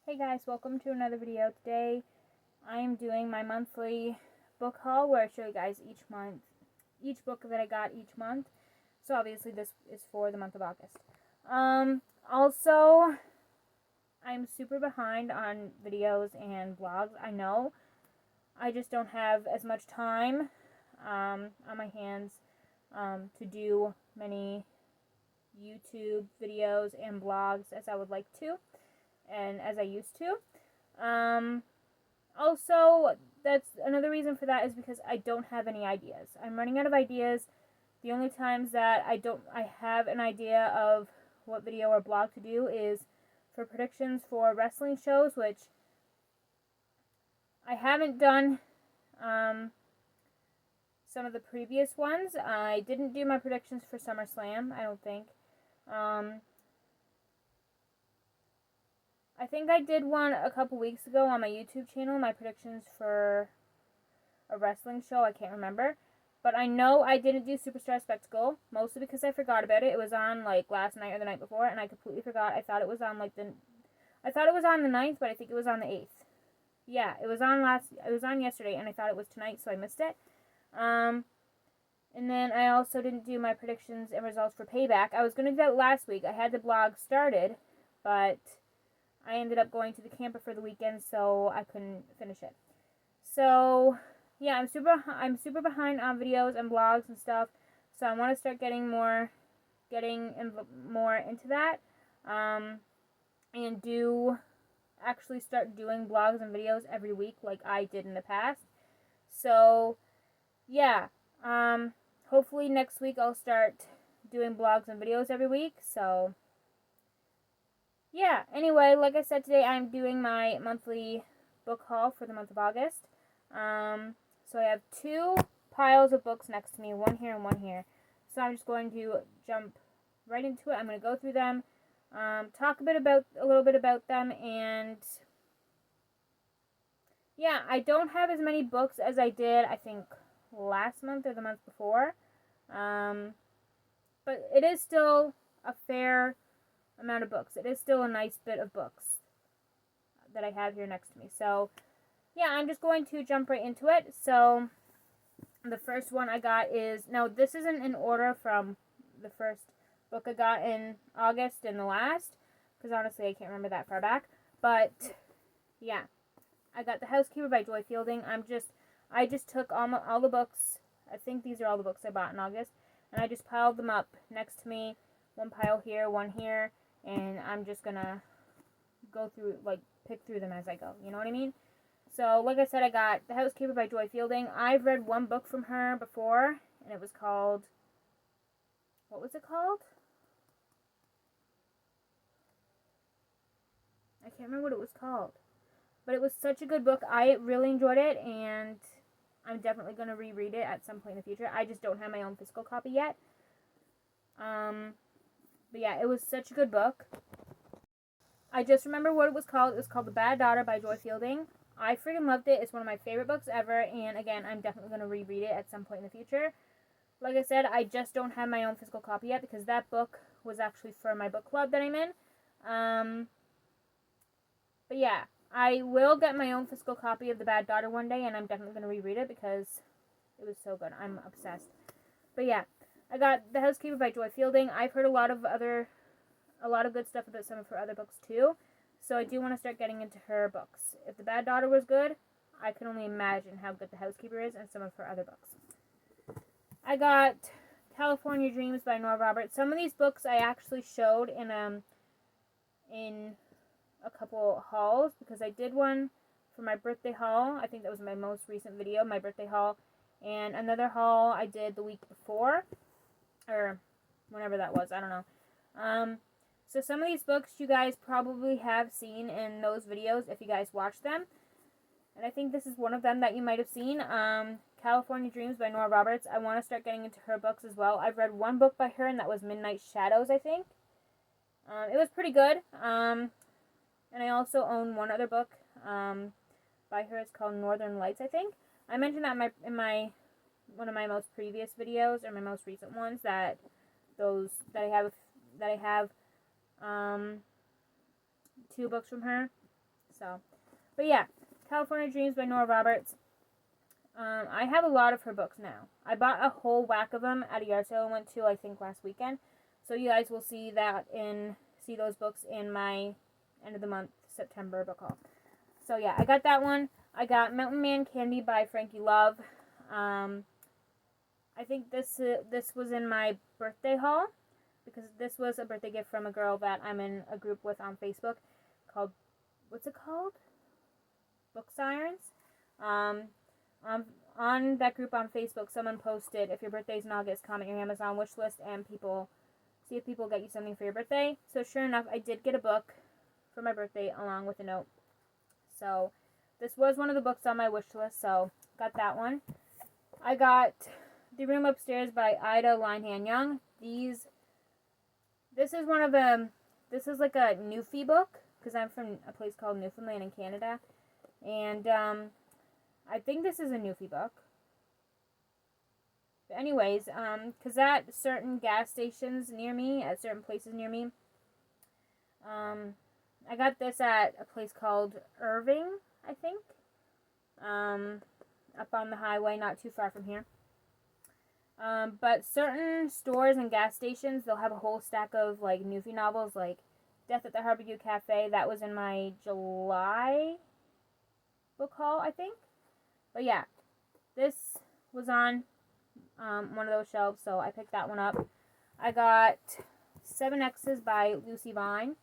Hey guys, welcome to another video. Today I am doing my monthly book haul where I show you guys each book that I got each month. So obviously this is for the month of August. Also, I'm super behind on videos and vlogs. I know. I just don't have as much time on my hands to do many YouTube videos and vlogs as I would like to and as I used to. Also, that's another reason for that is because I don't have any ideas. I'm running out of ideas. The only times that I have an idea of what video or blog to do is for predictions for wrestling shows, which I haven't done some of the previous ones. I didn't do my predictions for SummerSlam, I don't think. I think I did one a couple weeks ago on my YouTube channel, my predictions for a wrestling show. I can't remember. But I know I didn't do Superstar Spectacle, mostly because I forgot about it. It was on like last night or the night before, and I completely forgot. I thought it was on the 9th, but I think it was on the 8th. Yeah, it was on yesterday, and I thought it was tonight, so I missed it. And then I also didn't do my predictions and results for Payback. I was going to do that last week. I had the blog started, but I ended up going to the camper for the weekend, so I couldn't finish it. So, yeah, I'm super behind on videos and blogs and stuff. So I want to start getting more into that, and actually start doing blogs and videos every week like I did in the past. So, yeah, hopefully next week I'll start doing blogs and videos every week. So, yeah, anyway, like I said, today I'm doing my monthly book haul for the month of August. So I have two piles of books next to me, one here and one here. So I'm just going to jump right into it. I'm going to go through them, talk a little bit about them, and yeah, I don't have as many books as I did, I think, last month or the month before. But it is still a fair amount of books. It is still a nice bit of books that I have here next to me. So, yeah, I'm just going to jump right into it. So, the first one I got is, now this isn't in order from the first book I got in August and the last, because honestly I can't remember that far back. But, yeah, I got The Housekeeper by Joy Fielding. I just took all the books, I think these are all the books I bought in August, and I just piled them up next to me, one pile here, one here, and I'm just gonna go through, like, pick through them as I go, you know what I mean? So, like I said, I got The Housekeeper by Joy Fielding. I've read one book from her before, and it was called, what was it called? I can't remember what it was called. But it was such a good book. I really enjoyed it, and I'm definitely going to reread it at some point in the future. I just don't have my own physical copy yet. But yeah, it was such a good book. I just remember what it was called. It was called The Bad Daughter by Joy Fielding. I freaking loved it. It's one of my favorite books ever, and again, I'm definitely going to reread it at some point in the future. Like I said, I just don't have my own physical copy yet because that book was actually for my book club that I'm in. But yeah, I will get my own physical copy of The Bad Daughter one day, and I'm definitely going to reread it because it was so good. I'm obsessed. But yeah, I got The Housekeeper by Joy Fielding. I've heard a lot of good stuff about some of her other books too, so I do want to start getting into her books. If The Bad Daughter was good, I can only imagine how good The Housekeeper is and some of her other books. I got California Dreams by Nora Roberts. Some of these books I actually showed in a couple hauls because I did one for my birthday haul. I think that was my most recent video, my birthday haul, and another haul I did the week before, or whenever that was, I don't know. So some of these books you guys probably have seen in those videos if you guys watch them, and I think this is one of them that you might have seen. California Dreams by Nora Roberts. I want to start getting into her books as well. I've read one book by her, and that was Midnight Shadows, I think. It was pretty good. And I also own one other book by her. It's called Northern Lights, I think. I mentioned that in my one of my most previous videos, or my most recent ones, that I have two books from her. So, but yeah, California Dreams by Nora Roberts. I have a lot of her books now. I bought a whole whack of them at a yard sale I went to, I think, last weekend. So you guys will see those books in my end of the month September book haul. So yeah, I got that one. I got Mountain Man Candy by Frankie Love. I think this was in my birthday haul because this was a birthday gift from a girl that I'm in a group with on Facebook called, what's it called? Book Sirens. On that group on Facebook, someone posted, if your birthday's in August, comment your Amazon wish list and see if people get you something for your birthday. So sure enough, I did get a book for my birthday along with a note. So this was one of the books on my wish list, so got that one. I got The Room Upstairs by Ida Linehan Young. This is like a Newfie book, because I'm from a place called Newfoundland in Canada. And I think this is a Newfie book. But anyways, because at certain gas stations near me, at certain places near me, I got this at a place called Irving, I think. Up on the highway, not too far from here. But certain stores and gas stations, they'll have a whole stack of, like, Newfie novels, like Death at the Harbor Cafe. That was in my July book haul, I think. But yeah, this was on one of those shelves, so I picked that one up. I got 7X's by Lucy Vine.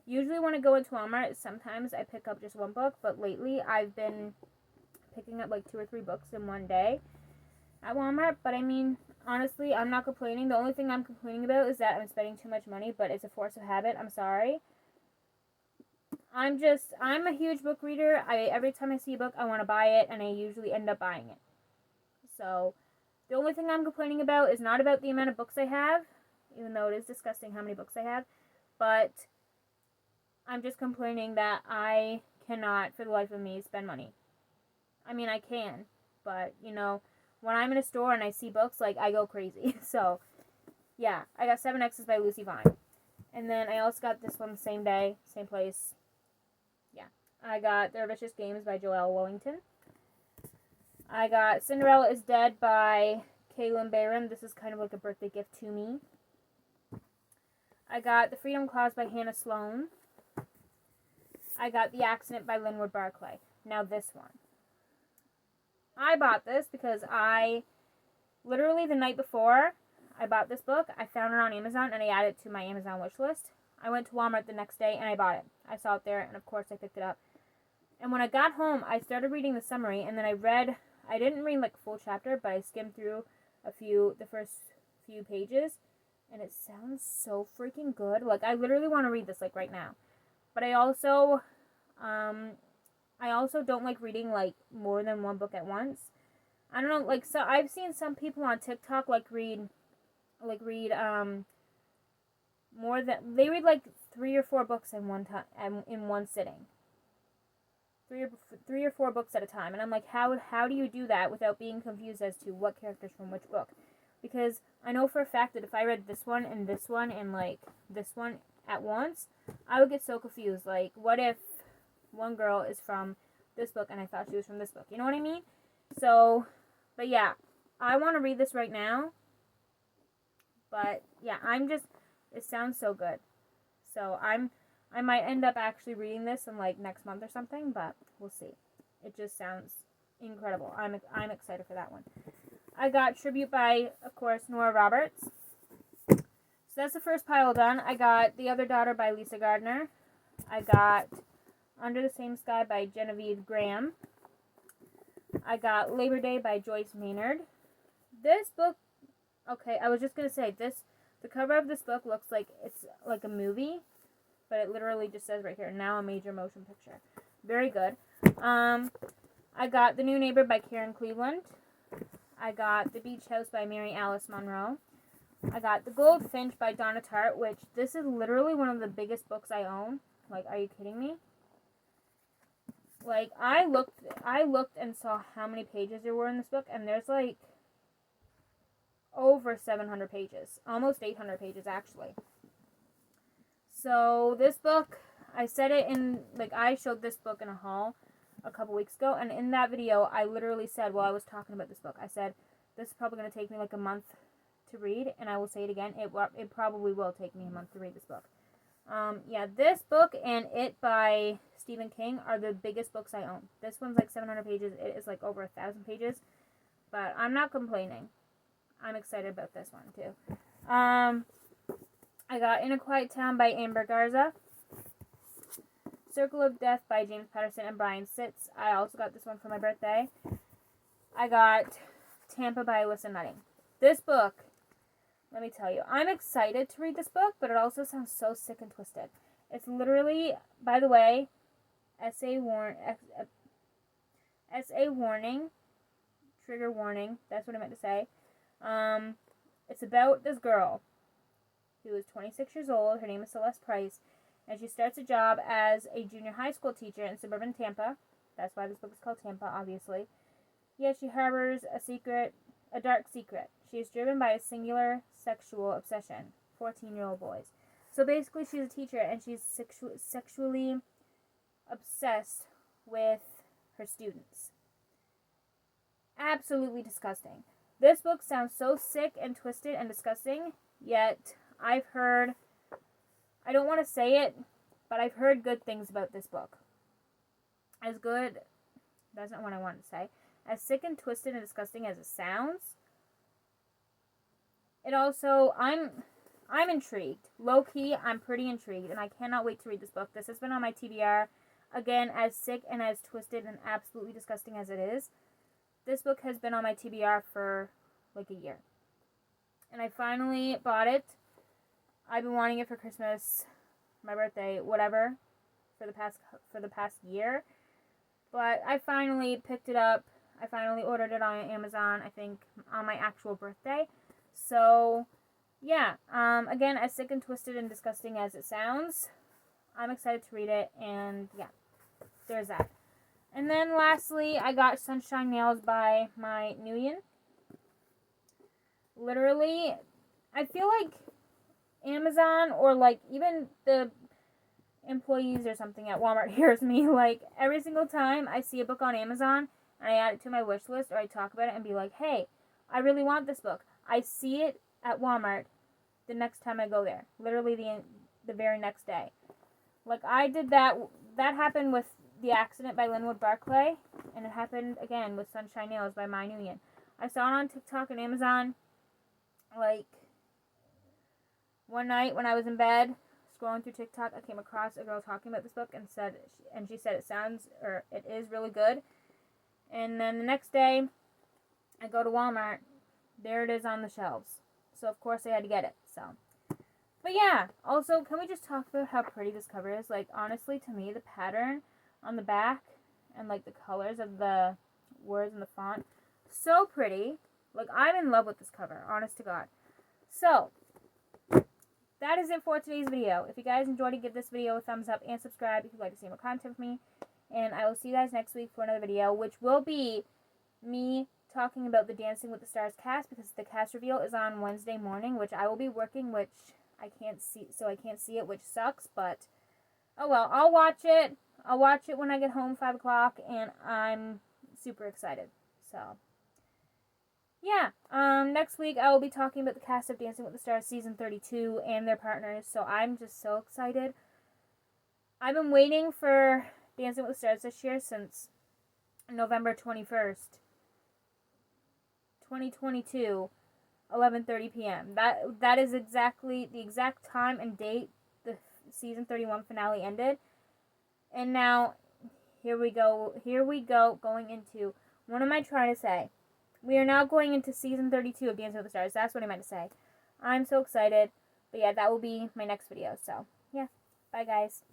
Usually when I go into Walmart, sometimes I pick up just one book, but lately I've been picking up like 2 or 3 books in one day at Walmart. But I mean, honestly, I'm not complaining. The only thing I'm complaining about is that I'm spending too much money, but it's a force of habit. I'm sorry. I'm a huge book reader. Every time I see a book, I want to buy it, and I usually end up buying it. So, the only thing I'm complaining about is not about the amount of books I have, even though it is disgusting how many books I have, but I'm just complaining that I cannot, for the life of me, spend money. I mean, I can, but, you know, when I'm in a store and I see books, like, I go crazy. So, yeah, I got 7X's by Lucy Vine. And then I also got this one the same day, same place. Yeah. I got Their Vicious Games by Joelle Wellington. I got Cinderella is Dead by Kaylin Barron. This is kind of like a birthday gift to me. I got The Freedom Clause by Hannah Sloan. I got The Accident by Linwood Barclay. Now this one. I bought this because literally the night before I bought this book, I found it on Amazon and I added it to my Amazon wish list. I went to Walmart the next day and I bought it. I saw it there and of course I picked it up. And when I got home, I started reading the summary and then I didn't read like a full chapter, but I skimmed through the first few pages and it sounds so freaking good. Like, I literally want to read this like right now. But I also don't like reading like more than one book at once. I don't know, like, so I've seen some people on TikTok read they read like 3 or 4 books in one time, in one sitting. 3 or 4 books at a time, and I'm like, how do you do that without being confused as to what characters from which book? Because I know for a fact that if I read this one and like this one at once, I would get so confused. Like, what if one girl is from this book and I thought she was from this book? You know what I mean? So, but yeah, I want to read this right now. But yeah, it sounds so good. So I might end up actually reading this in like next month or something, but we'll see. It just sounds incredible. I'm excited for that one. I got Tribute by, of course, Nora Roberts. So that's the first pile done. I got The Other Daughter by Lisa Gardner. I got Under the Same Sky by Genevieve Graham. I got Labor Day by Joyce Maynard. This book, okay, I was just going to say, the cover of this book looks like it's like a movie, but it literally just says right here, now a major motion picture. Very good. I got The New Neighbor by Karen Cleveland. I got The Beach House by Mary Alice Monroe. I got The Goldfinch by Donna Tartt, which this is literally one of the biggest books I own. Like, are you kidding me? Like, I looked and saw how many pages there were in this book, and there's like over 700 pages. Almost 800 pages, actually. So, this book, I said it in, like, I showed this book in a haul a couple weeks ago, and in that video, I literally said, while I was talking about this book, I said, this is probably going to take me like a month to read, and I will say it again, it probably will take me a month to read this book. Yeah, this book and It by Stephen King are the biggest books I own. This one's like 700 pages, it is like over 1,000 pages, but I'm not complaining. I'm excited about this one, too. I got In a Quiet Town by Amber Garza. Circle of Death by James Patterson and Brian Sitz. I also got this one for my birthday. I got Tampa by Alyssa Nutting. This book, let me tell you, I'm excited to read this book, but it also sounds so sick and twisted. It's literally, by the way, essay warning, trigger warning, that's what I meant to say. It's about this girl who is 26 years old. Her name is Celeste Price, and she starts a job as a junior high school teacher in suburban Tampa. That's why this book is called Tampa, obviously. Yet she harbors a dark secret. She is driven by a singular sexual obsession. 14-year-old boys. So basically, she's a teacher, and she's sexually obsessed with her students. Absolutely disgusting. This book sounds so sick and twisted and disgusting, yet I've heard, I don't want to say it, but I've heard good things about this book. As good, that's not what I wanted to say, as sick and twisted and disgusting as it sounds, it also, I'm intrigued. Low-key, I'm pretty intrigued, and I cannot wait to read this book. This has been on my TBR. Again, as sick and as twisted and absolutely disgusting as it is, this book has been on my TBR for like a year. And I finally bought it. I've been wanting it for Christmas, my birthday, whatever, for the past year. But I finally picked it up. I finally ordered it on Amazon, I think, on my actual birthday. So, yeah. Again, as sick and twisted and disgusting as it sounds, I'm excited to read it. And, yeah, there's that. And then lastly, I got Sunshine Nails by my Nguyen. Literally, I feel like Amazon or like even the employees or something at Walmart hears me. Like every single time I see a book on Amazon and I add it to my wish list or I talk about it and be like, hey, I really want this book. I see it at Walmart the next time I go there. Literally the very next day. Like I did that. That happened with The Accident by Linwood Barclay, and it happened again with Sunshine Nails by My Nguyen. I saw it on TikTok and Amazon, like, one night when I was in bed, scrolling through TikTok, I came across a girl talking about this book, and she said it is really good, and then the next day, I go to Walmart, there it is on the shelves, so of course I had to get it, so. But yeah, also, can we just talk about how pretty this cover is? Like, honestly, to me, the pattern on the back and like the colors of the words and the font, so pretty. Like, I'm in love with this cover, honest to God. So that is it for today's video. If you guys enjoyed it, give this video a thumbs up and subscribe if you'd like to see more content from me, and I will see you guys next week for another video, which will be me talking about the Dancing with the Stars cast, because the cast reveal is on Wednesday morning, which I will be working, which I can't see it, which sucks, but oh well. I'll watch it when I get home, 5 o'clock, and I'm super excited. So, yeah. Next week I will be talking about the cast of Dancing with the Stars season 32 and their partners, so I'm just so excited. I've been waiting for Dancing with the Stars this year since November 21st, 2022, 11:30 p.m. That is exactly the exact time and date the season 31 finale ended. And now, here we go, going into, what am I trying to say? We are now going into season 32 of Dancing with the Stars. That's what I meant to say. I'm so excited. But yeah, that will be my next video. So, yeah. Bye, guys.